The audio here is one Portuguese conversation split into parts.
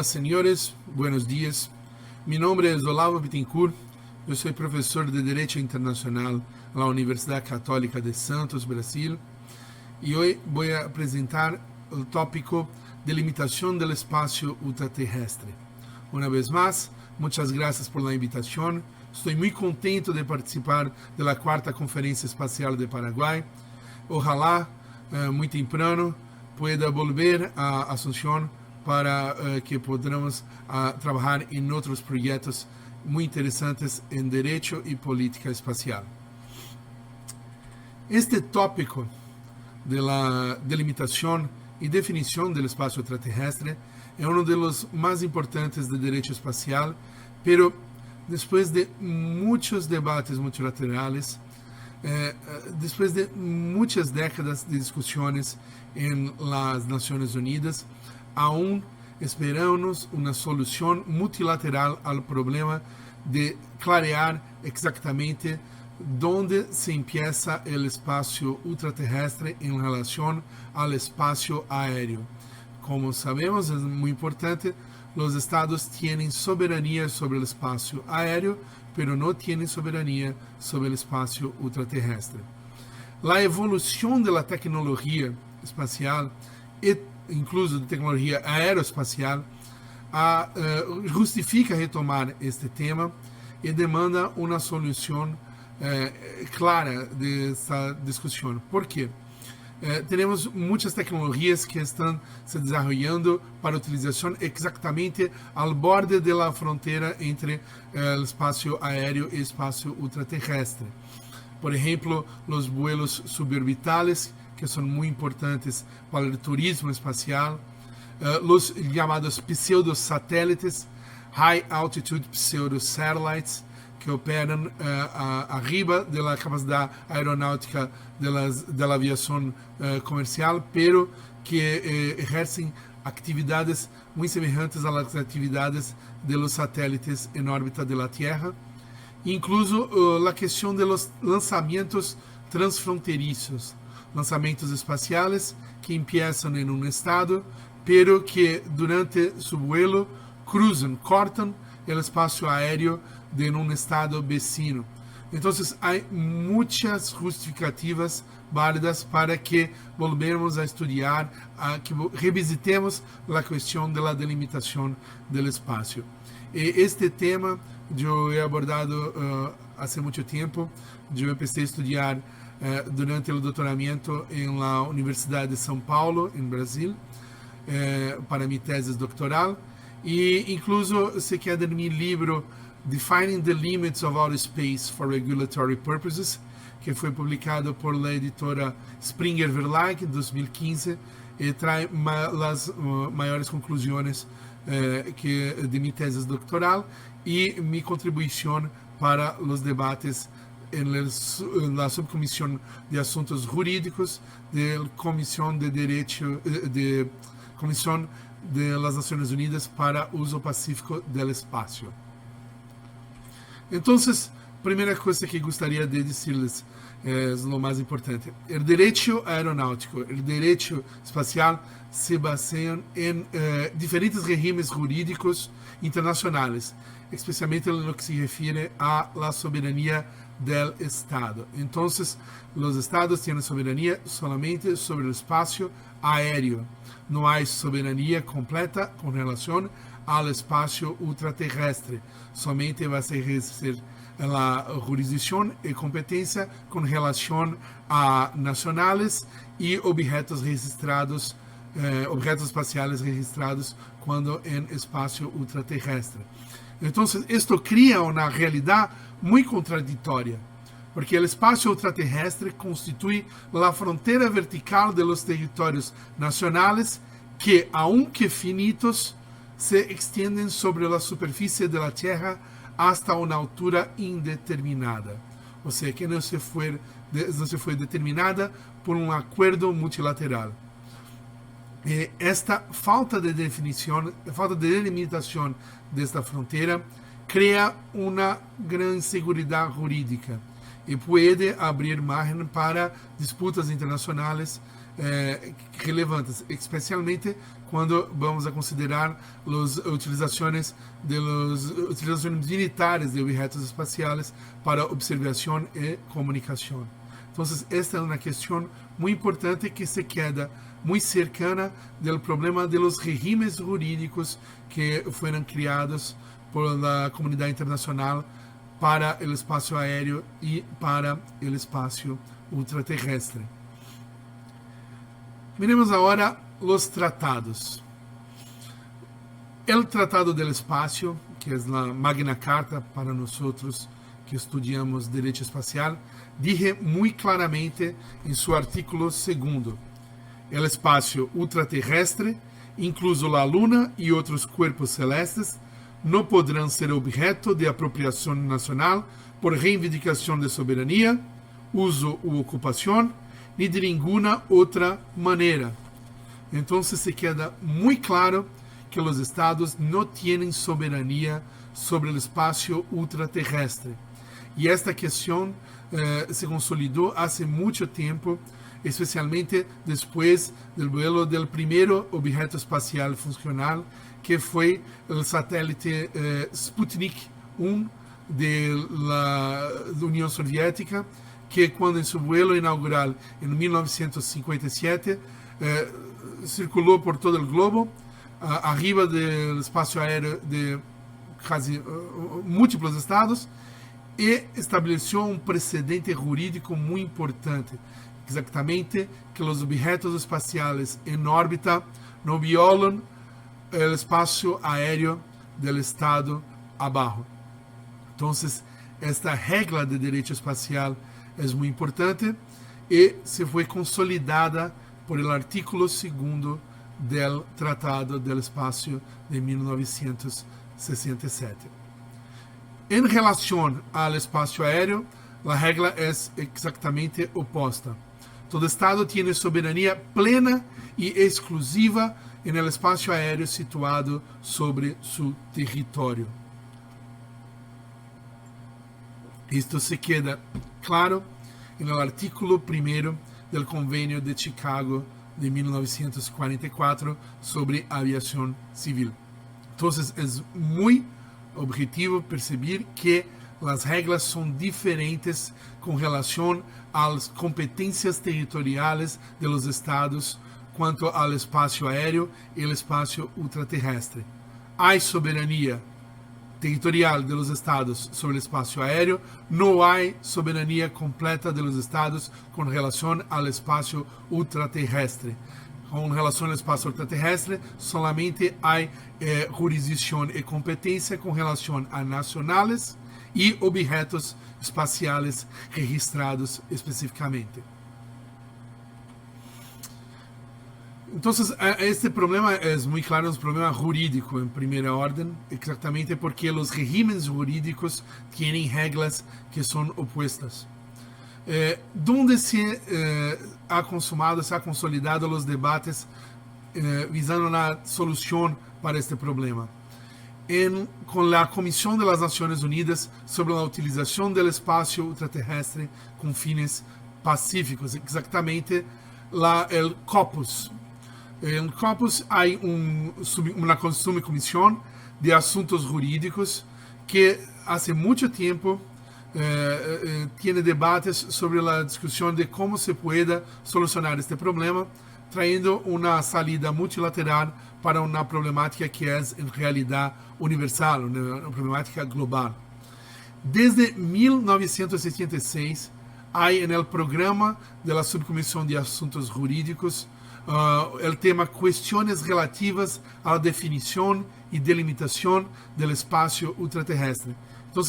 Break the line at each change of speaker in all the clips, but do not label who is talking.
Hola, señores, buenos días. Mi nombre es Olavo Bittencourt. Eu sou professor de Direito Internacional na Universidade Católica de Santos, Brasil. E hoje vou apresentar o tópico delimitação do espaço ultraterrestre. Uma vez mais, muitas graças por la invitação. Estou muito contente de participar da quarta Conferência Espacial de Paraguai. Ojalá, muito temprano, pueda volver a Asunción para que podamos trabalhar em outros projetos muito interessantes em direito e política espacial. Este tópico de la delimitação e definição do espaço extraterrestre é um dos mais importantes do direito espacial, pero depois de muitos debates multilaterais, depois de muitas décadas de discussões em las Nações Unidas, aún esperamos uma solução multilateral ao problema de clarear exatamente onde se empieza o espaço ultraterrestre em relação ao espaço aéreo. Como sabemos, é muito importante, os estados têm soberania sobre o espaço aéreo, pero não têm soberania sobre o espaço ultraterrestre. A evolução da tecnologia espacial e incluso de tecnologia aeroespacial, justifica retomar este tema e demanda uma solução clara dessa discussão. Por quê? Temos muitas tecnologias que estão se desenvolvendo para utilização exatamente ao borde da fronteira entre o espaço aéreo e o espaço ultraterrestre. Por exemplo, os vuelos suborbitales, que são muito importantes para o turismo espacial, os chamados pseudosatélites, High Altitude Pseudo-Satellites, que operam arriba da capacidade aeronáutica da aviação comercial, pero que exercem atividades muito semelhantes às atividades dos satélites em órbita da Terra, incluso a questão dos lançamentos transfronteiriços, lançamentos espaciais que começam em um estado, pero que durante su vuelo cortam o espaço aéreo de um estado vecino. Então, há muitas justificativas válidas para que volvemos a estudar, que revisitemos a questão da delimitação do espaço. E este tema eu he abordado há muito tempo. Eu comecei a estudar durante o doutoramento na Universidade de São Paulo, em Brasil, para minha tese doutoral. E incluso se queda em meu livro Defining the Limits of Outer Space for Regulatory Purposes, que foi publicado por la editora Springer Verlag em 2015, e traz as maiores conclusões de minha tese doutoral e minha contribuição para os debates na subcomissão de assuntos jurídicos da Comissão de Direito de Comissão das Nações Unidas para uso pacífico do espaço. Então, primeira coisa que gostaria de dizer-lhes é o mais importante. O direito aeronáutico, o direito espacial se baseiam em diferentes regimes jurídicos internacionais, especialmente no que se refere à soberania do Estado. Então, os Estados têm soberania somente sobre o espaço aéreo. Não há soberania completa com relação ao espaço ultraterrestre. Somente vai se exercer a jurisdição e competência com relação a nacionais e objetos registrados, objetos espaciais registrados quando em espaço ultraterrestre. Então, isto cria uma realidade muito contraditória, porque o espaço ultraterrestre constitui a fronteira vertical de los territórios nacionais que, aunque finitos, se extienden sobre a superfície da Terra hasta uma altura indeterminada, ou seja, que não se foi determinada por um acordo multilateral. E esta falta de definição, falta de delimitação desta fronteira cria uma grande insegurança jurídica e pode abrir margem para disputas internacionais relevantes, especialmente quando vamos a considerar as utilizações militares de objetos espaciais para observação e comunicação. Então, esta é uma questão muito importante que se queda muito cercana do problema dos regimes jurídicos que foram criados por a comunidade internacional para o espaço aéreo e para o espaço ultraterrestre. Miremos agora os tratados. O Tratado del Espacio, que é a Magna Carta para nós que estudamos direito espacial, diz muito claramente em seu artículo 2º: o espaço ultraterrestre, incluso a Luna e outros corpos celestes, não poderão ser objeto de apropriação nacional por reivindicação de soberania, uso ou ocupação, ni de nenhuma outra maneira. Então se queda muito claro que os estados não têm soberania sobre o espaço ultraterrestre. E esta questão se consolidou há muito tempo, especialmente depois do vuelo do primeiro objeto espacial funcional, que foi o satélite Sputnik 1 da União Soviética, que quando em seu vuelo inaugural em 1957 circulou por todo o globo, arriba do espaço aéreo de quase múltiplos estados, e estabeleceu um precedente jurídico muito importante, exatamente que os objetos espaciais em órbita não violam o espaço aéreo do estado abaixo. Então, esta regra de direito espacial é muito importante e se foi consolidada por el artículo 2º del Tratado del Espacio de 1967. Em relação ao espaço aéreo, a regra é exatamente oposta. Todo Estado tem soberania plena e exclusiva no espaço aéreo situado sobre seu território. Isto se queda claro no artículo 1º do Convênio de Chicago de 1944 sobre aviação civil. Então, é muito objetivo perceber que as regras são diferentes com relação às competências territoriais dos estados quanto ao espaço aéreo e ao espaço ultraterrestre. Há soberania territorial dos estados sobre o espaço aéreo, não há soberania completa dos estados com relação ao espaço ultraterrestre. Com relação ao espaço ultraterrestre, solamente há jurisdição e competência com relação a nacionais e objetos espaciais registrados especificamente. Então, este problema é muito claro, um problema jurídico em primeira ordem, exatamente porque os regimes jurídicos têm regras que são opostas. Donde se ha consolidado os debates visando a solução para este problema? Com a Comissão das Nações Unidas sobre a utilização do espaço ultraterrestre com fines pacíficos, exatamente o COPUS. Em COPUS há uma subcomissão de assuntos jurídicos que há muito tempo tem debates sobre a discussão de como se pode solucionar este problema, traindo uma salida multilateral para uma problemática que é em realidade universal, uma problemática global. Desde 1976 há no programa da Subcomissão de Assuntos Jurídicos o tema questões relativas à definição e delimitação do espaço ultraterrestre. Então,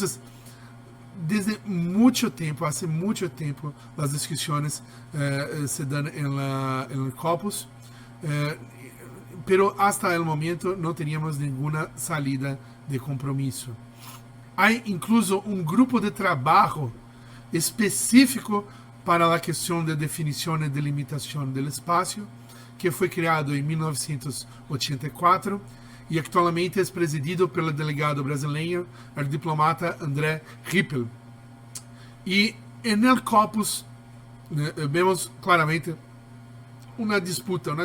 desde muito tempo, há muito tempo, as discussões se dão em COPUS, pero hasta el momento não teníamos nenhuma salida de compromisso. Há incluso um grupo de trabalho específico para a questão de definição e delimitação do espaço, que foi criado em 1984 e atualmente é presidido pelo delegado brasileiro, o diplomata André Rippel. E en el corpus vemos claramente una disputa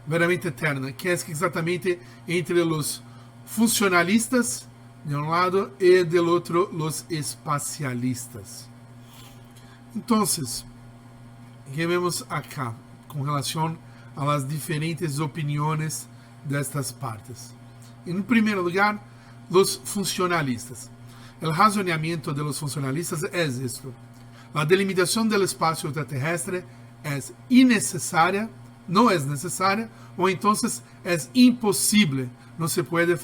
veramente eterna, que es exactamente entre los funcionalistas de un lado y del otro los espacialistas. Entonces, ¿qué vemos acá con relación a las diferentes opiniones de estas partes? En primer lugar, los funcionalistas. El razonamiento de los funcionalistas es esto: la delimitación del espacio extraterrestre es innecesaria, no es necesaria, o entonces es imposible, no se puede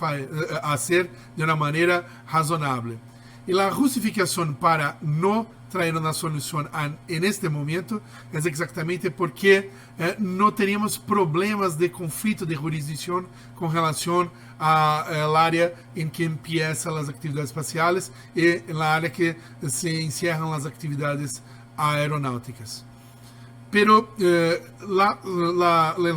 hacer de una manera razonable. Y la justificación para no traer una solución en este momento es exactamente porque no teníamos problemas de conflicto de jurisdicción con relación al área en que empiezan las actividades espaciales y en la área que se encierran las actividades aeronáuticas. Pero el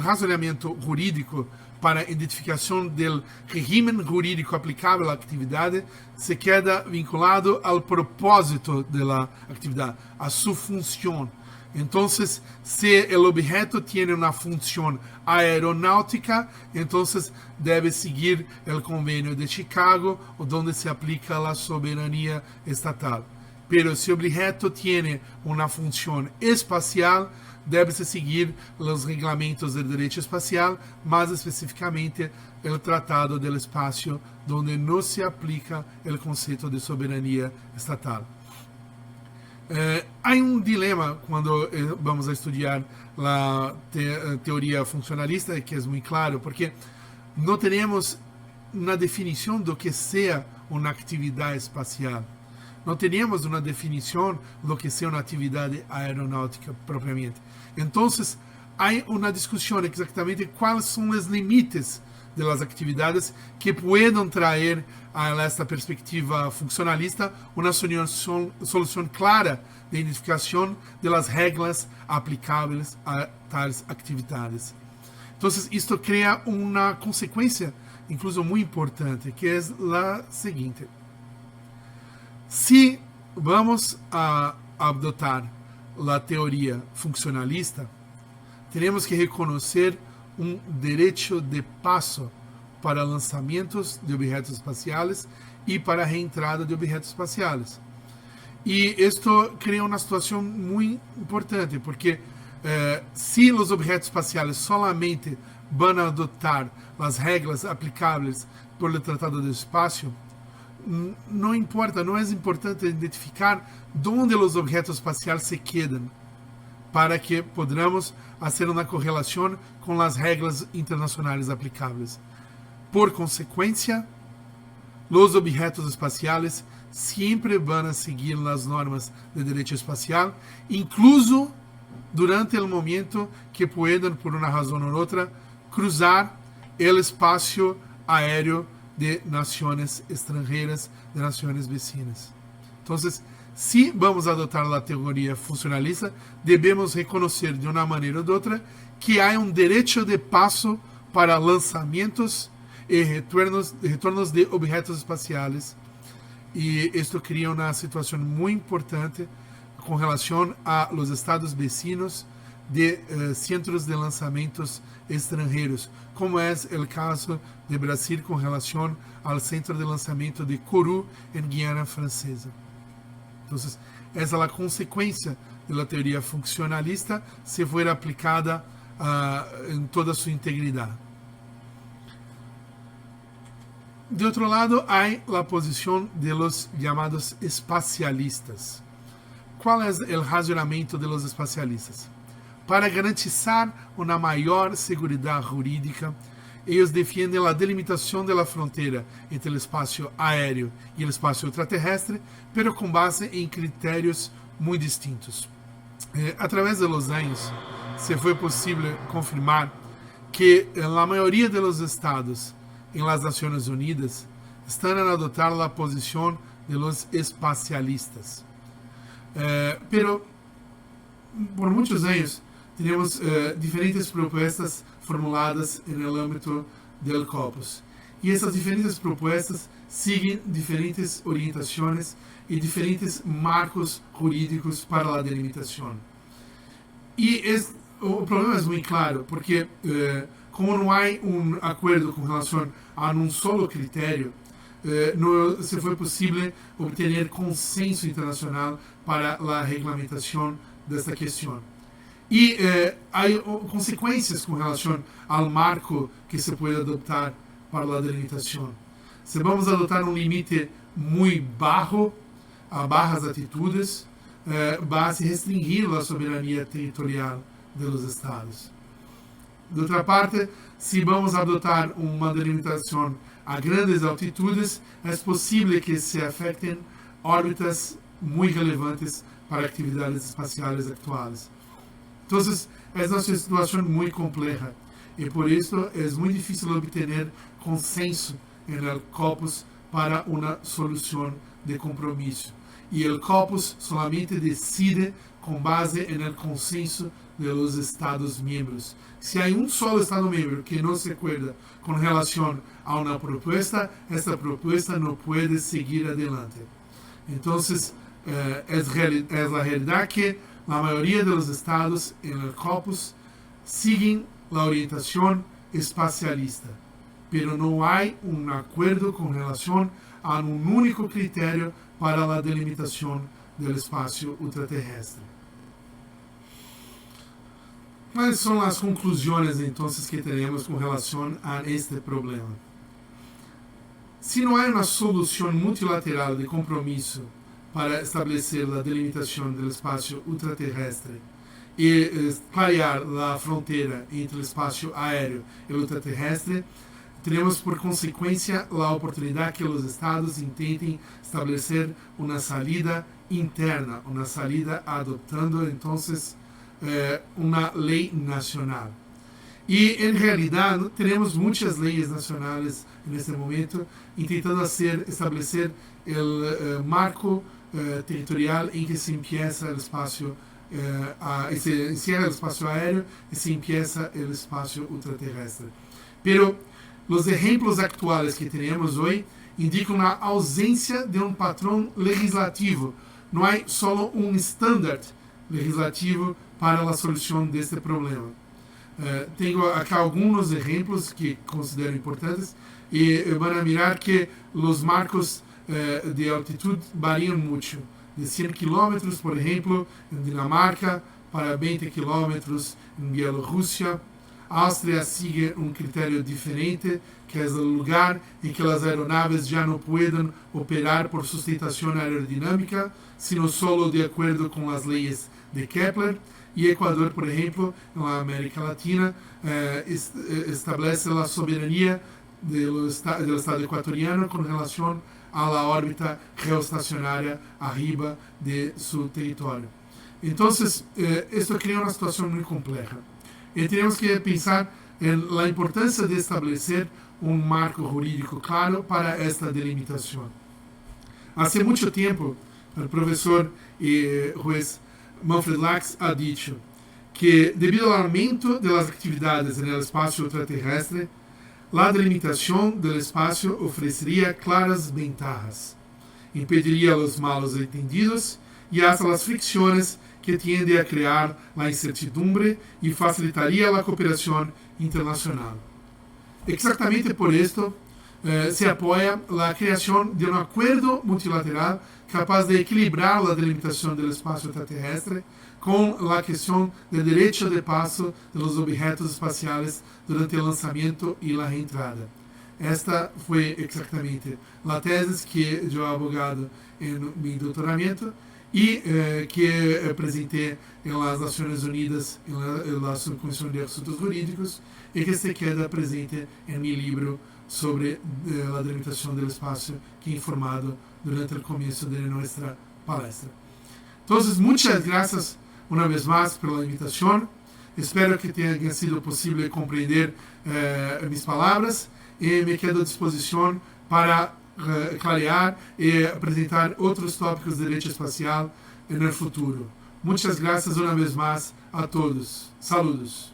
razonamiento jurídico para identificación del régimen jurídico aplicable a la actividad se queda vinculado al propósito de la actividad, a su función. Entonces, si el objeto tiene una función aeronáutica, entonces debe seguir el convenio de Chicago, donde se aplica la soberanía estatal. Pero si el objeto tiene una función espacial, debe-se seguir os reglamentos do direito espacial, mais especificamente o Tratado do Espaço, onde não se aplica o conceito de soberania estatal. Há dilema quando vamos a estudar a teoria funcionalista, que é muito claro, porque não temos uma definição do que seja uma atividade espacial. Não teníamos uma definição do que seja uma atividade aeronáutica propriamente. Então, há uma discussão exatamente quais são os limites das atividades que podem trazer a esta perspectiva funcionalista uma solução clara de identificação das regras aplicáveis a tais atividades. Então, isto cria uma consequência, incluso muito importante, que é a seguinte: se vamos a adotar a teoria funcionalista, teremos que reconhecer direito de passo para lançamentos de objetos espaciais e para a reentrada de objetos espaciais. E isto cria uma situação muito importante, porque se os objetos espaciais solamente vão adotar as regras aplicáveis por el Tratado do Espaço, não importa, não é importante identificar onde os objetos espaciais se quedam, para que podamos fazer uma correlação com as regras internacionais aplicáveis. Por consequência, os objetos espaciais sempre vão seguir as normas de direito espacial, incluso durante o momento que puedan, por uma razão ou outra, cruzar o espaço aéreo de nações estrangeiras, de nações vecinas. Então, se vamos adotar a teoria funcionalista, devemos reconhecer de uma maneira ou de outra que há direito de passo para lançamentos e retornos de objetos espaciais. E isto cria uma situação muito importante com relação a los estados vecinos de centros de lançamentos estrangeiros, como é o caso de Brasil com relação ao centro de lançamento de Kourou, em Guiana Francesa. Então, essa é a consequência da teoria funcionalista se for aplicada em toda a sua integridade. De outro lado, há a posição de los llamados espacialistas. Qual é o razonamento de los espacialistas? Para garantizar uma maior segurança jurídica, eles defendem a delimitação da fronteira entre o espaço aéreo e o espaço extraterrestre, pero com base em critérios muito distintos. Através de los anos, se foi possível confirmar que a maioria dos estados em las Nações Unidas estão a adotar a posição de los espacialistas. Pero por muitos anos temos diferentes propostas formuladas no âmbito do corpus. E essas diferentes propostas seguem diferentes orientações e diferentes marcos jurídicos para a delimitação. E o problema é muito claro, porque como não há um acordo com relação a um solo critério, não se foi possível obter consenso internacional para a regulamentação desta questão. E há consequências com relação ao marco que se pode adotar para a delimitação. Se vamos adotar um limite muito baixo, a bajas atitudes, vai se restringir a soberania territorial dos estados. De outra parte, se vamos adotar uma delimitação a grandes altitudes, é possível que se afetem órbitas muito relevantes para atividades espaciais atuais. Então, é uma situação muito complexa e por isso é muito difícil obter consenso no COPUS para uma solução de compromisso. E o COPUS solamente decide com base no consenso dos Estados-membros. Se há um solo Estado-membro que não se acorda com relação a uma proposta, essa proposta não pode seguir adelante. Então, é a realidade que a maioria dos estados no COPUS seguem a orientação espacialista, pero não há um acordo com relação a um único critério para a delimitação do espaço ultraterrestre. Quais são as conclusões, então, que temos com relação a este problema? Se não há uma solução multilateral de compromisso para estabelecer a delimitação do espaço ultraterrestre e clarear a fronteira entre o espaço aéreo e o ultraterrestre, teremos por consequência a oportunidade que os estados intentem estabelecer uma salida interna, uma salida adoptando então uma lei nacional. E em realidade teremos muitas leis nacionais neste momento tentando estabelecer o marco territorial em que se empieza o espaço se encierra o espaço aéreo e se empieza o espaço ultraterrestre. Pero os exemplos atuais que temos hoje indicam a ausência de um padrão legislativo. Não há só um estándar legislativo para a solução deste problema. Tenho aqui alguns exemplos que considero importantes e vão mirar que os marcos de altitude variam muito. De 100 km, por exemplo, em Dinamarca, para 20 km em Bielorrússia. A Áustria sigue um critério diferente, que é o lugar em que as aeronaves já não podem operar por sustentação aerodinâmica, sino solo de acordo com as leis de Kepler. E Equador, por exemplo, na América Latina, estabelece a soberania do Estado equatoriano com relação à órbita geoestacionária arriba de seu território. Então, isto cria uma situação muito complexa. E temos que pensar na importância de estabelecer um marco jurídico claro para esta delimitação. Há muito tempo, o professor e juiz Manfred Lachs ha dicho que, debido ao aumento das atividades no espaço ultraterrestre, a delimitação do espaço ofereceria claras ventajas, impediria os malos entendidos e hasta as fricções que tendem a criar a incertidumbre e facilitaria a cooperação internacional. Exatamente por isto, se apoia a criação de um acordo multilateral capaz de equilibrar a delimitação do espaço extraterrestre com a questão do direito de passo dos objetos espaciais durante o lançamento e a reentrada. Esta foi exatamente a tese que eu abogado em meu doutoramento e que apresentei nas Nações Unidas na Subcomissão de Assuntos Jurídicos e que se queda presente em meu livro sobre a delimitação do espaço que é informado durante o começo de nossa palestra. Então, muitas graças uma vez mais pela invitação. Espero que tenha sido possível compreender minhas palavras e me quedo à disposição para clarear e apresentar outros tópicos de direito espacial no futuro. Muitas graças uma vez mais a todos. Saludos.